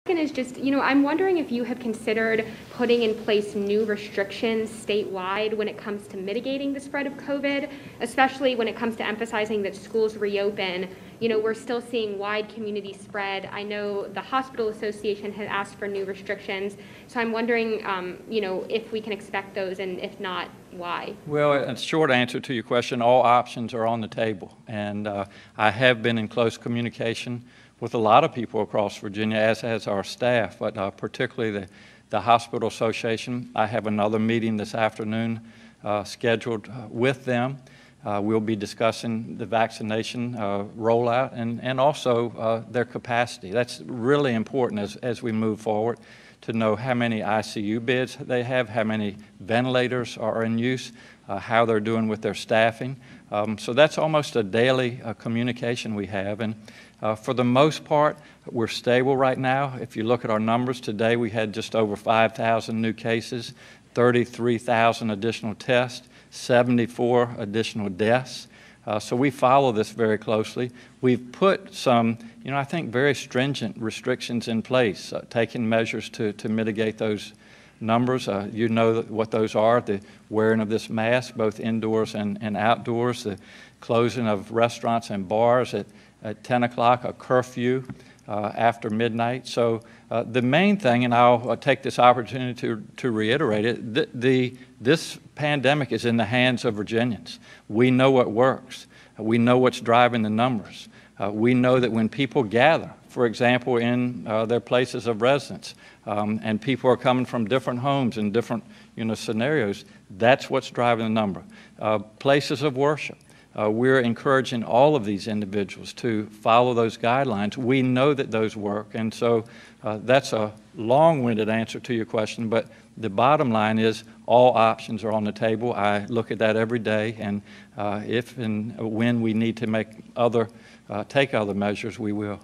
Is just, I'm wondering if you have considered putting in place new restrictions statewide when it comes to mitigating the spread of COVID, especially when it comes to emphasizing that schools reopen. We're still seeing wide community spread. I know the Hospital Association has asked for new restrictions. So I'm wondering, if we can expect those, and if not, why? Well, a short answer to your question, all options are on the table. And I have been in close communication with a lot of people across Virginia, as has our staff, but particularly the Hospital Association. I have another meeting this afternoon scheduled with them. We'll be discussing the vaccination rollout and also their capacity. That's really important as we move forward, to know how many ICU beds they have, how many ventilators are in use, how they're doing with their staffing. So that's almost a daily communication we have. And for the most part, we're stable right now. If you look at our numbers today, we had just over 5,000 new cases, 33,000 additional tests, 74 additional deaths. So we follow this very closely. We've put some, I think, very stringent restrictions in place, taking measures to mitigate those numbers. You know what those are: the wearing of this mask, both indoors and outdoors, the closing of restaurants and bars at 10 o'clock, a curfew after midnight. So the main thing, and I'll take this opportunity to reiterate it, this pandemic is in the hands of Virginians. We know what works. We know what's driving the numbers. We know that when people gather, for example, in their places of residence, and people are coming from different homes and different scenarios, that's what's driving the number. Places of worship. We're encouraging all of these individuals to follow those guidelines. We know that those work, and so that's a long-winded answer to your question, but the bottom line is all options are on the table. I look at that every day, and if and when we need to take other measures, we will.